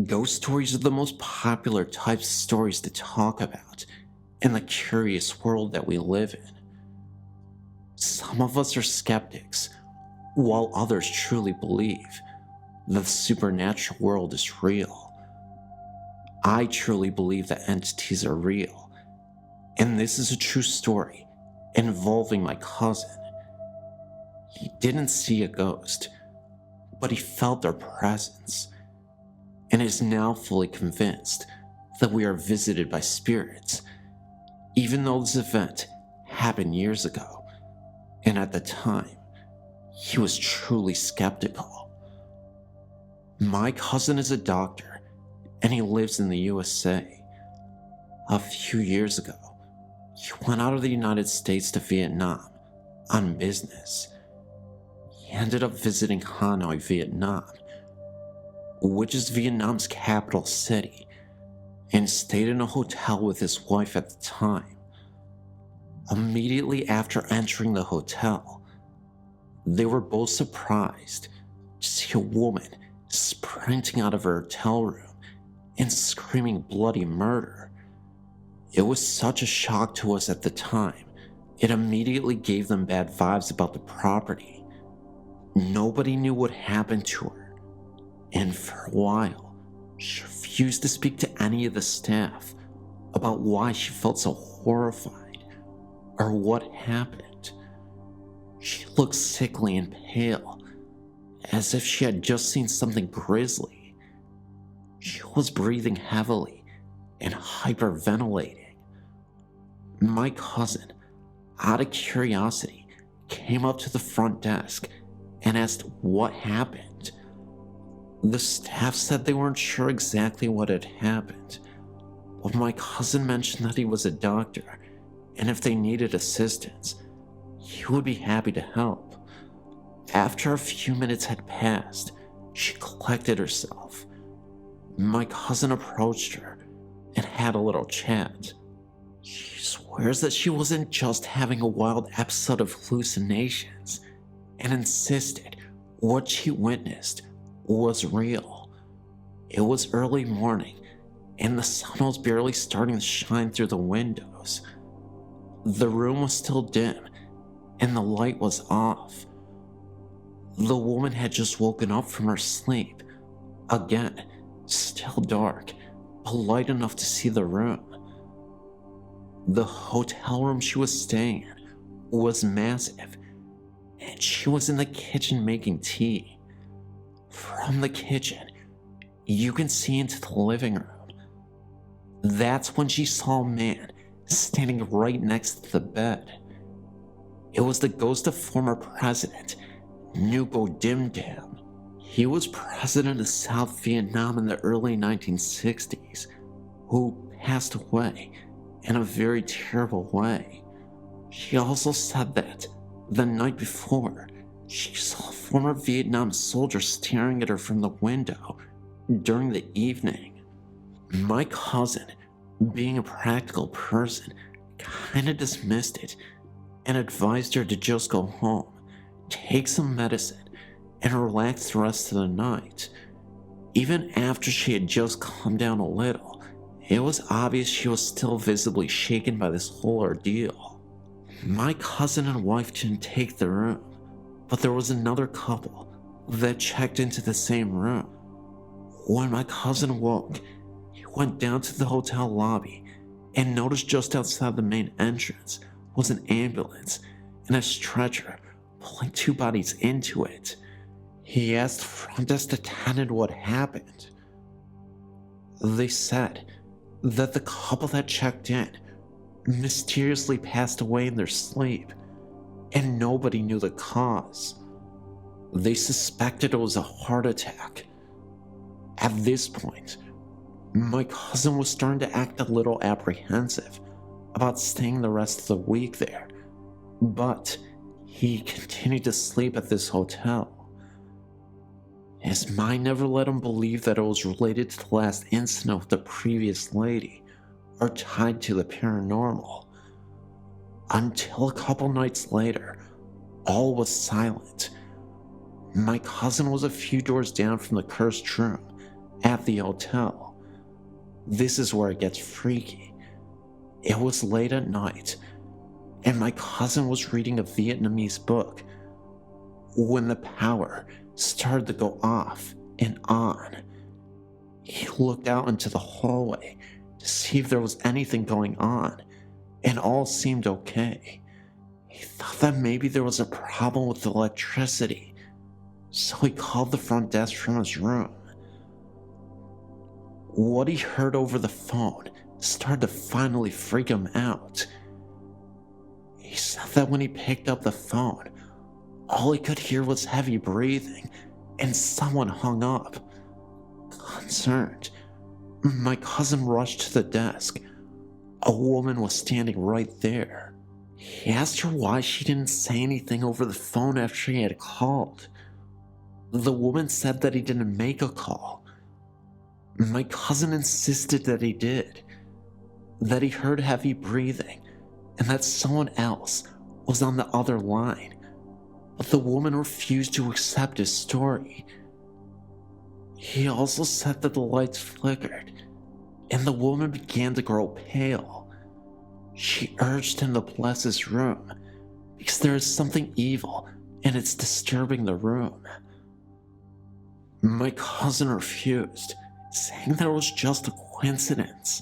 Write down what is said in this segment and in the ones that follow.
Ghost stories are the most popular types of stories to talk about in the curious world that we live in. Some of us are skeptics, while others truly believe that the supernatural world is real. I truly believe that entities are real, and this is a true story involving my cousin. He didn't see a ghost, but he felt their presence, and is now fully convinced that we are visited by spirits, even though this event happened years ago, and at the time, he was truly skeptical. My cousin is a doctor, and he lives in the USA. A few years ago, he went out of the United States to Vietnam on business. He ended up visiting Hanoi, Vietnam, which is Vietnam's capital city, and stayed in a hotel with his wife at the time. Immediately after entering the hotel, they were both surprised to see a woman sprinting out of her hotel room and screaming bloody murder. It was such a shock to us at the time, it immediately gave them bad vibes about the property. Nobody knew what happened to her, and for a while, she refused to speak to any of the staff about why she felt so horrified or what happened. She looked sickly and pale, as if she had just seen something grisly. She was breathing heavily and hyperventilating. My cousin, out of curiosity, came up to the front desk and asked what happened. The staff said they weren't sure exactly what had happened, but my cousin mentioned that he was a doctor, and if they needed assistance, he would be happy to help. After a few minutes had passed, she collected herself. My cousin approached her and had a little chat. She swears that she wasn't just having a wild episode of hallucinations, and insisted what she witnessed was real. It was early morning, and the sun was barely starting to shine through the windows. The room was still dim, and the light was off. The woman had just woken up from her sleep. Again, still dark, but light enough to see the room. The hotel room she was staying in was massive, and she was in the kitchen making tea. From the kitchen, you can see into the living room. That's when she saw a man standing right next to the bed. It was the ghost of former president Nguyen Dim Dam. He was president of South Vietnam in the early 1960s, who passed away in a very terrible way. She also said that the night before, she saw a former Vietnam soldier staring at her from the window during the evening. My cousin, being a practical person, kinda dismissed it and advised her to just go home, take some medicine, and relax the rest of the night. Even after she had just calmed down a little, it was obvious she was still visibly shaken by this whole ordeal. My cousin and wife didn't take the room, but there was another couple that checked into the same room. When my cousin woke, he went down to the hotel lobby and noticed just outside the main entrance was an ambulance and a stretcher pulling two bodies into it. He asked the front desk attendant what happened. They said that the couple that checked in mysteriously passed away in their sleep, and nobody knew the cause. They suspected it was a heart attack. At this point, my cousin was starting to act a little apprehensive about staying the rest of the week there, but he continued to sleep at this hotel. His mind never let him believe that it was related to the last incident with the previous lady or tied to the paranormal. Until a couple nights later, all was silent. My cousin was a few doors down from the cursed room at the hotel. This is where it gets freaky. It was late at night, and my cousin was reading a Vietnamese book when the power started to go off and on. He looked out into the hallway to see if there was anything going on, and all seemed okay. He thought that maybe there was a problem with the electricity, so he called the front desk from his room. What he heard over the phone started to finally freak him out. He said that when he picked up the phone, all he could hear was heavy breathing, and someone hung up. Concerned, my cousin rushed to the desk. A woman was standing right there. He asked her why she didn't say anything over the phone after he had called. The woman said that he didn't make a call. My cousin insisted that he did, that he heard heavy breathing, and that someone else was on the other line, but the woman refused to accept his story. He also said that the lights flickered, and the woman began to grow pale. She urged him to bless his room, because there is something evil and it's disturbing the room. My cousin refused, saying that it was just a coincidence.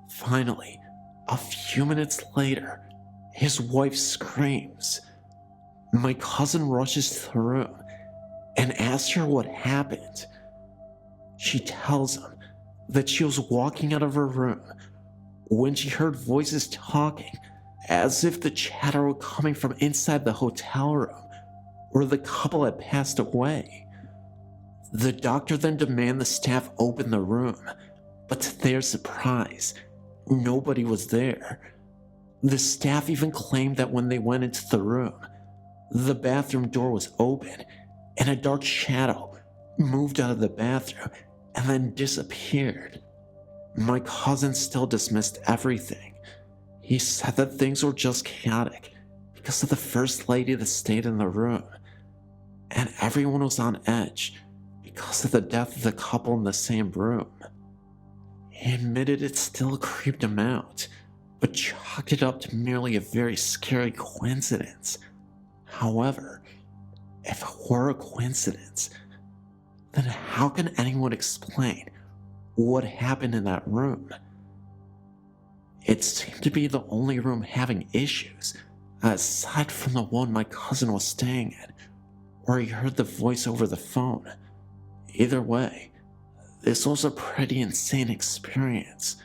Finally, a few minutes later, his wife screams. My cousin rushes to the room and asks her what happened. She tells him that she was walking out of her room when she heard voices talking, as if the chatter were coming from inside the hotel room where the couple had passed away. The doctor then demanded the staff open the room, but to their surprise, nobody was there. The staff even claimed that when they went into the room, the bathroom door was open and a dark shadow moved out of the bathroom and then disappeared. My cousin still dismissed everything. He said that things were just chaotic because of the first lady that stayed in the room, and everyone was on edge because of the death of the couple in the same room. He admitted it still creeped him out, but chalked it up to merely a very scary coincidence. However, if it were a coincidence, then how can anyone explain what happened in that room? It seemed to be the only room having issues, aside from the one my cousin was staying in, where he heard the voice over the phone. Either way, this was a pretty insane experience,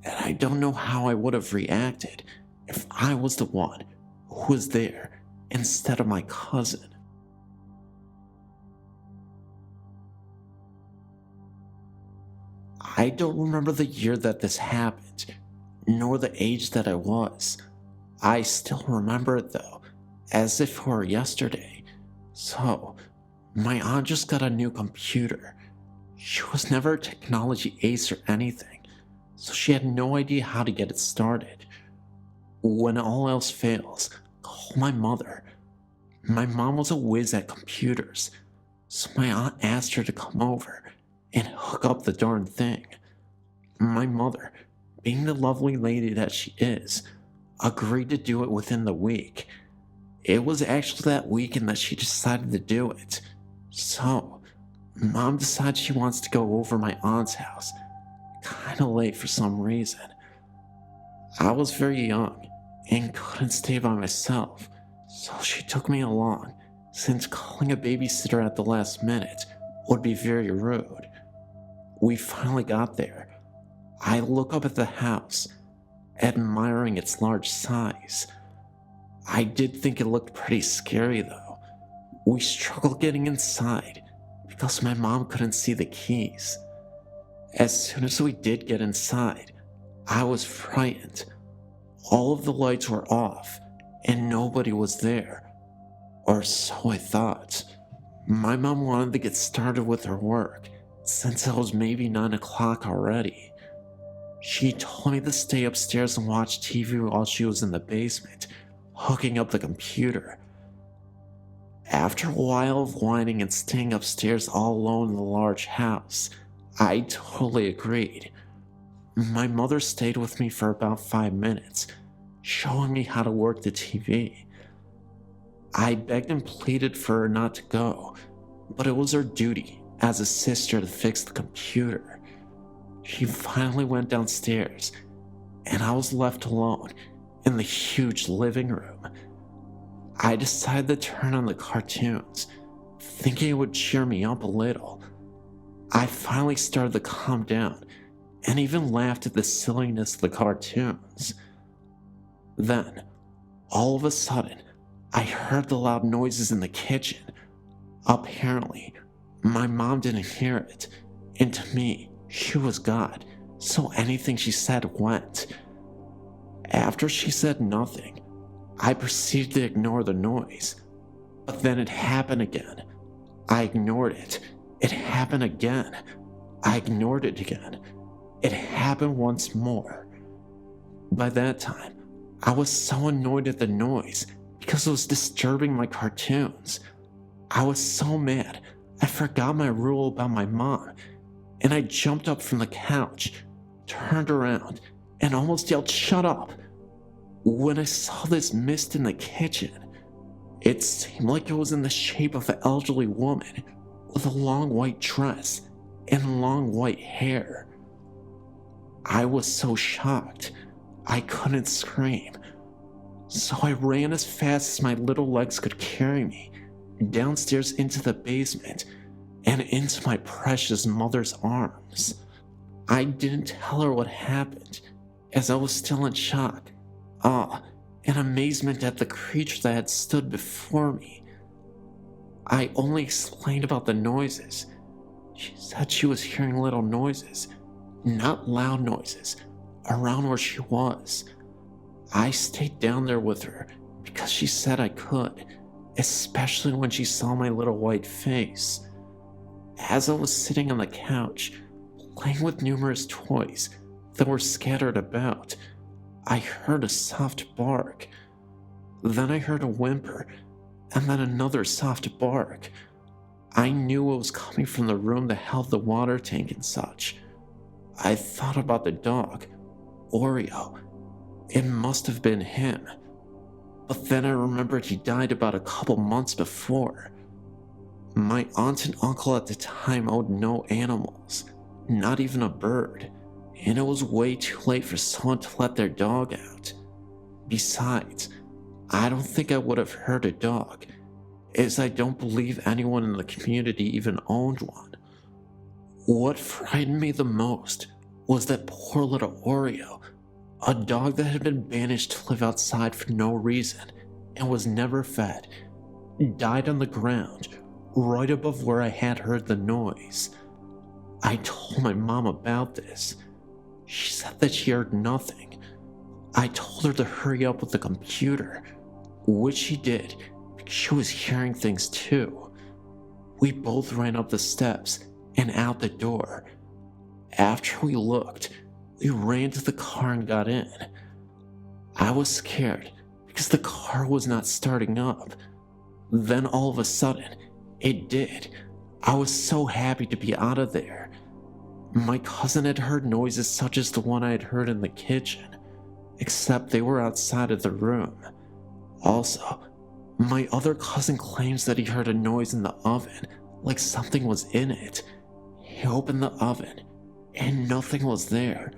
and I don't know how I would have reacted if I was the one who was there instead of my cousin. I don't remember the year that this happened, nor the age that I was. I still remember it though, as if it were yesterday. So, my aunt just got a new computer. She was never a technology ace or anything, so she had no idea how to get it started. When all else fails, call my mother. My mom was a whiz at computers, so my aunt asked her to come over and hook up the darn thing. My mother, being the lovely lady that she is, agreed to do it within the week. It was actually that weekend that she decided to do it. So, Mom decides she wants to go over my aunt's house, kinda late for some reason. I was very young and couldn't stay by myself, so she took me along, since calling a babysitter at the last minute would be very rude. We finally got there. I look up at the house, admiring its large size. I did think it looked pretty scary though. We struggled getting inside because my mom couldn't see the keys. As soon as we did get inside, I was frightened. All of the lights were off and nobody was there, or so I thought. My mom wanted to get started with her work since it was maybe 9 o'clock already. She told me to stay upstairs and watch TV while she was in the basement, hooking up the computer. After a while of whining and staying upstairs all alone in the large house, I totally agreed. My mother stayed with me for about 5 minutes, showing me how to work the TV. I begged and pleaded for her not to go, but it was her duty as a sister to fix the computer. She finally went downstairs, and I was left alone in the huge living room. I decided to turn on the cartoons, thinking it would cheer me up a little. I finally started to calm down and even laughed at the silliness of the cartoons. Then, all of a sudden, I heard the loud noises in the kitchen. Apparently, my mom didn't hear it, and to me, she was God, so anything she said went. After she said nothing, I proceeded to ignore the noise, but then it happened again. I ignored it. It happened again. I ignored it again. It happened once more. By that time, I was so annoyed at the noise because it was disturbing my cartoons. I was so mad, I forgot my rule about my mom, and I jumped up from the couch, turned around, and almost yelled, "Shut up!" when I saw this mist in the kitchen. It seemed like it was in the shape of an elderly woman with a long white dress and long white hair. I was so shocked, I couldn't scream. So I ran as fast as my little legs could carry me, downstairs into the basement and into my precious mother's arms. I didn't tell her what happened, as I was still in shock, awe, and amazement at the creature that had stood before me. I only explained about the noises. She said she was hearing little noises, not loud noises, around where she was. I stayed down there with her because she said I could, especially when she saw my little white face. As I was sitting on the couch, playing with numerous toys that were scattered about, I heard a soft bark. Then I heard a whimper, and then another soft bark. I knew it was coming from the room that held the water tank and such. I thought about the dog, Oreo. It must have been him. But then I remembered he died about a couple months before. My aunt and uncle at the time owned no animals, not even a bird, and it was way too late for someone to let their dog out. Besides, I don't think I would have hurt a dog, as I don't believe anyone in the community even owned one. What frightened me the most was that poor little Oreo, a dog that had been banished to live outside for no reason and was never fed, died on the ground right above where I had heard the noise. I told my mom about this. She said that she heard nothing. I told her to hurry up with the computer, which she did because she was hearing things too. We both ran up the steps and out the door. After we looked, we ran to the car and got in. I was scared because the car was not starting up. Then all of a sudden, it did. I was so happy to be out of there. My cousin had heard noises such as the one I had heard in the kitchen, except they were outside of the room. Also, my other cousin claims that he heard a noise in the oven, like something was in it. He opened the oven, and nothing was there,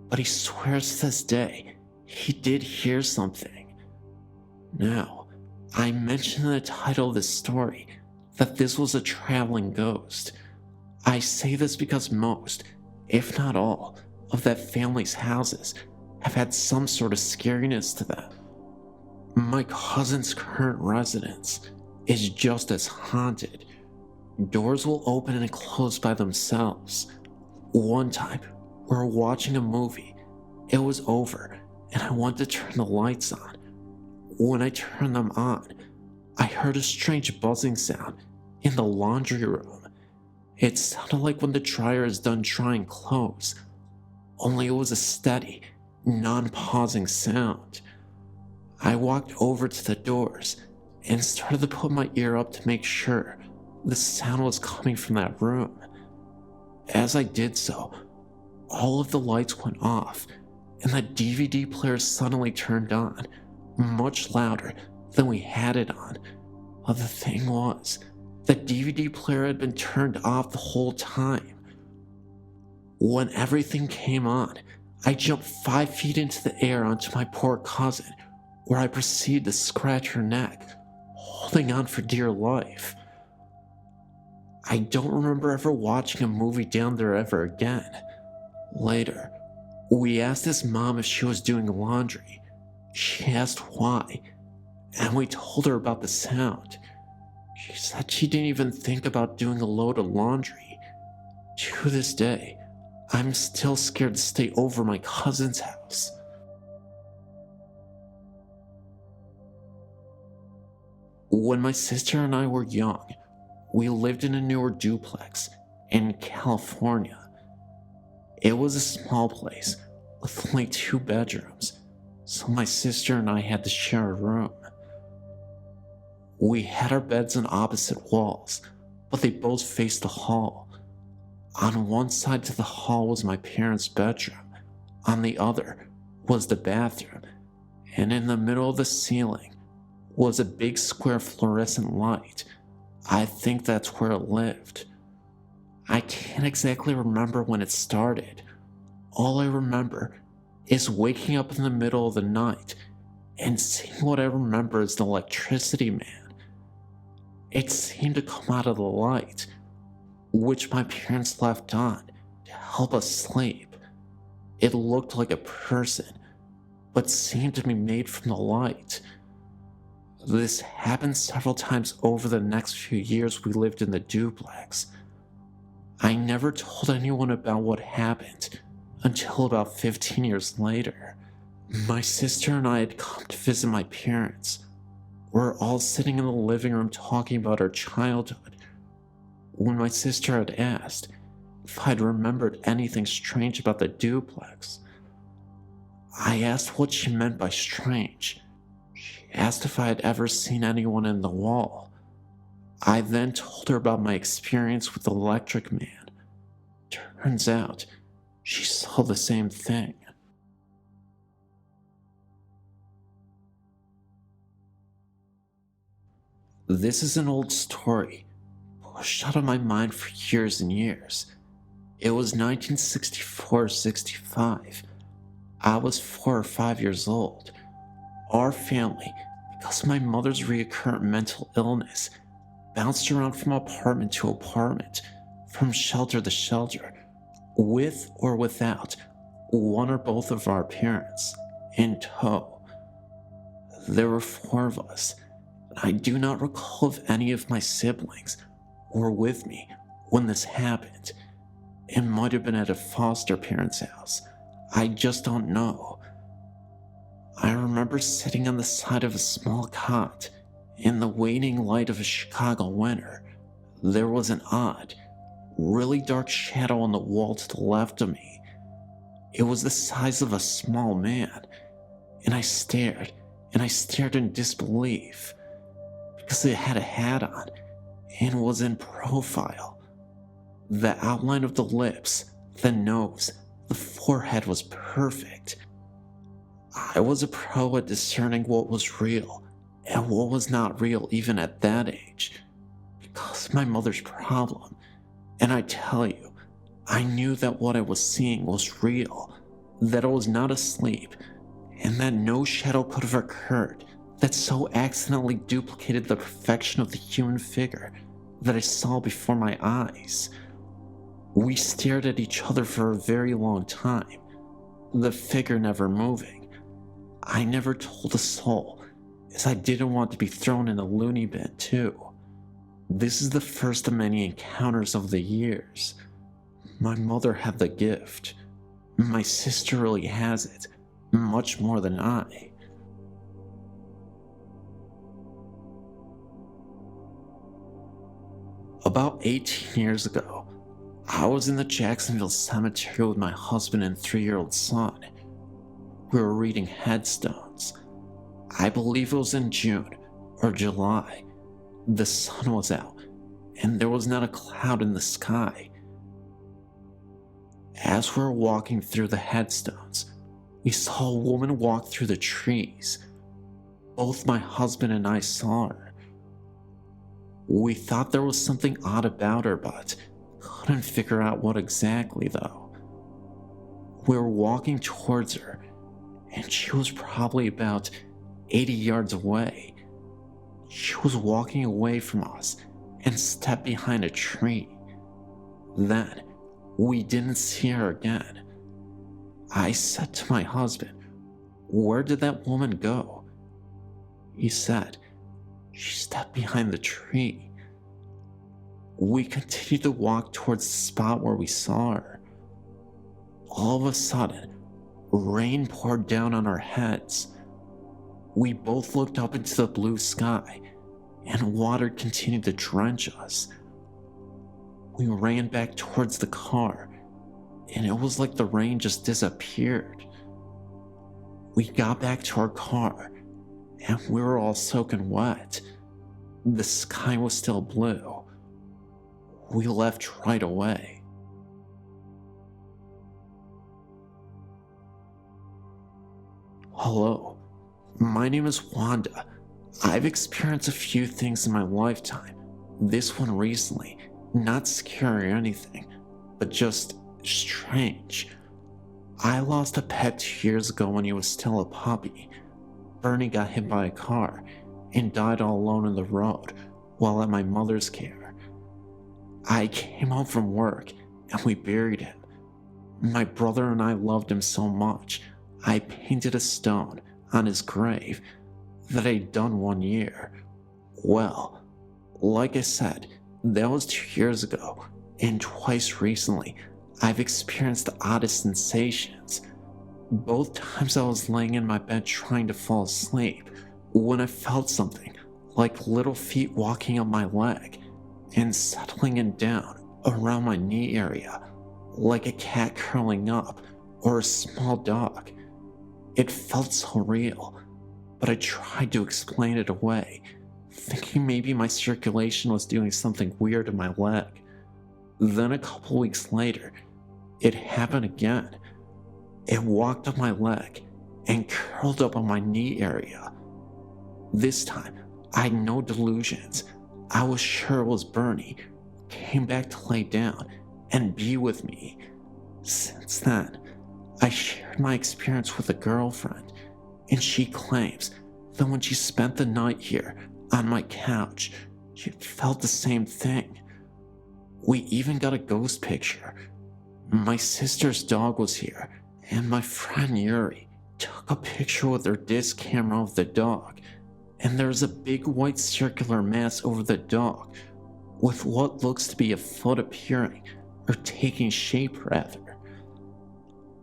but he swears to this day he did hear something. Now, I mentioned in the title of this story that this was a traveling ghost. I say this because most, if not all, of that family's houses have had some sort of scariness to them. My cousin's current residence is just as haunted. Doors will open and close by themselves. One time, we were watching a movie. It was over, and I wanted to turn the lights on. When I turned them on, I heard a strange buzzing sound in the laundry room. It sounded like when the dryer is done drying clothes, only it was a steady, non-pausing sound. I walked over to the doors and started to put my ear up to make sure the sound was coming from that room. As I did so, all of the lights went off, and the DVD player suddenly turned on, much louder than we had it on. But the thing was, the DVD player had been turned off the whole time. When everything came on, I jumped 5 feet into the air onto my poor cousin, where I proceeded to scratch her neck, holding on for dear life. I don't remember ever watching a movie down there ever again. Later, we asked his mom if she was doing laundry. She asked why, and we told her about the sound. She said she didn't even think about doing a load of laundry. To this day, I'm still scared to stay over my cousin's house. When my sister and I were young, we lived in a newer duplex in California. It was a small place with only 2 bedrooms, so my sister and I had to share a room. We had our beds on opposite walls, but they both faced the hall. On one side to the hall was my parents' bedroom, on the other was the bathroom, and in the middle of the ceiling was a big square fluorescent light. I think that's where it lived. I can't exactly remember when it started. All I remember is waking up in the middle of the night and seeing what I remember as the electricity man. It seemed to come out of the light, which my parents left on to help us sleep. It looked like a person, but seemed to be made from the light. This happened several times over the next few years we lived in the duplex. I never told anyone about what happened until about 15 years later. My sister and I had come to visit my parents. We're all sitting in the living room talking about our childhood when my sister had asked if I'd remembered anything strange about the duplex. I asked what she meant by strange. She asked if I had ever seen anyone in the wall. I then told her about my experience with the electric man. Turns out, she saw the same thing. This is an old story, pushed out of my mind for years and years. It was 1964-65. I was 4 or 5 years old. Our family, because of my mother's recurrent mental illness, bounced around from apartment to apartment, from shelter to shelter, with or without one or both of our parents in tow. There were 4 of us, and I do not recall if any of my siblings were with me when this happened. It might have been at a foster parent's house. I just don't know. I remember sitting on the side of a small cot in the waning light of a Chicago winter. There was an odd, really dark shadow on the wall to the left of me. It was the size of a small man, and I stared in disbelief, because it had a hat on and was in profile. The outline of the lips, the nose, the forehead was perfect. I was a pro at discerning what was real and what was not real even at that age, because of my mother's problem. And I tell you, I knew that what I was seeing was real, that I was not asleep, and that no shadow could have occurred that so accidentally duplicated the perfection of the human figure that I saw before my eyes. We stared at each other for a very long time, the figure never moving. I never told a soul, as I didn't want to be thrown in a loony bin too. This is the first of many encounters over the years. My mother had the gift. My sister really has it, much more than I. About 18 years ago, I was in the Jacksonville cemetery with my husband and 3-year-old son. We were reading headstones. I believe it was in June, or July. The sun was out, and there was not a cloud in the sky. As we were walking through the headstones, we saw a woman walk through the trees. Both my husband and I saw her. We thought there was something odd about her, but couldn't figure out what exactly though. We were walking towards her, and she was probably about 80 yards away. She was walking away from us and stepped behind a tree. Then, we didn't see her again. I said to my husband, "Where did that woman go?" He said, "She stepped behind the tree." We continued to walk towards the spot where we saw her. All of a sudden, rain poured down on our heads. We both looked up into the blue sky, and water continued to drench us. We ran back towards the car, and it was like the rain just disappeared. We got back to our car, and we were all soaking wet. The sky was still blue. We left right away. Hello, my name is Wanda. I've experienced a few things in my lifetime. This one recently, not scary or anything, but just strange. I lost a pet 2 years ago when he was still a puppy. Bernie got hit by a car and died all alone on the road while at my mother's care. I came home from work and we buried him. My brother and I loved him so much, I painted a stone on his grave that I'd done 1 year. Well, like I said, that was 2 years ago, and twice recently, I've experienced the oddest sensations. Both times I was laying in my bed trying to fall asleep when I felt something like little feet walking up my leg and settling in down around my knee area, like a cat curling up or a small dog. It felt so real, but I tried to explain it away, thinking maybe my circulation was doing something weird to my leg. Then a couple weeks later, it happened again. It walked up my leg and curled up on my knee area. This time, I had no delusions. I was sure it was Bernie, who came back to lay down and be with me. Since then, I shared my experience with a girlfriend, and she claims that when she spent the night here on my couch, she felt the same thing. We even got a ghost picture. My sister's dog was here, and my friend Yuri took a picture with her disc camera of the dog, and there's a big white circular mass over the dog with what looks to be a foot appearing, or taking shape rather.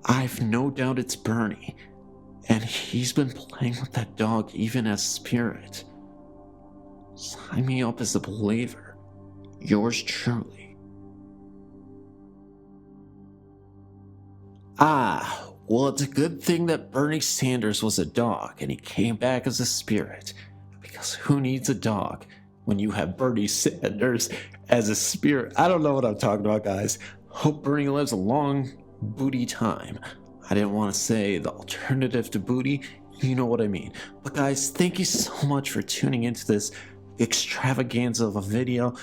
I've no doubt it's Bernie, and he's been playing with that dog even as spirit. Sign me up as a believer. Yours truly. Well, it's a good thing that Bernie Sanders was a dog and he came back as a spirit, because who needs a dog when you have Bernie Sanders as a spirit? I don't know what I'm talking about, guys. Hope Bernie lives a long booty time. I didn't want to say the alternative to booty, you know what I mean. But guys, thank you so much for tuning into this extravaganza of a video.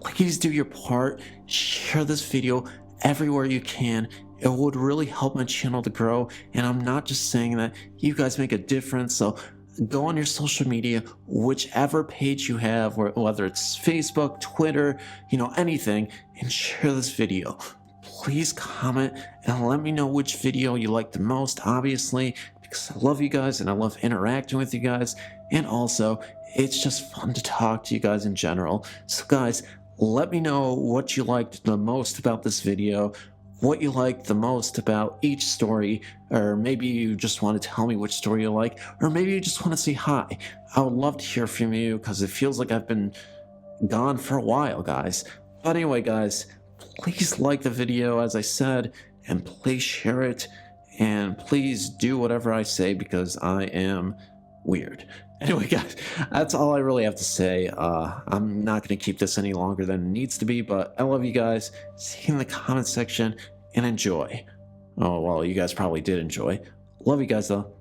Please do your part, share this video everywhere you can. It would really help my channel to grow, and I'm not just saying that, you guys make a difference. So go on your social media, whichever page you have, whether it's Facebook, Twitter, anything, and share this video. Please comment and let me know which video you like the most, obviously, because I love you guys and I love interacting with you guys, and also it's just fun to talk to you guys in general. So guys, let me know what you liked the most about this video, what you liked the most about each story, or maybe you just want to tell me which story you like, or maybe you just want to say hi. I would love to hear from you because it feels like I've been gone for a while, guys. But anyway, guys, please like the video, as I said, and please share it, and please do whatever I say because I am weird. Anyway, guys, that's all I really have to say. I'm not going to keep this any longer than it needs to be, but I love you guys. See you in the comment section and enjoy. Oh, well, you guys probably did enjoy. Love you guys, though.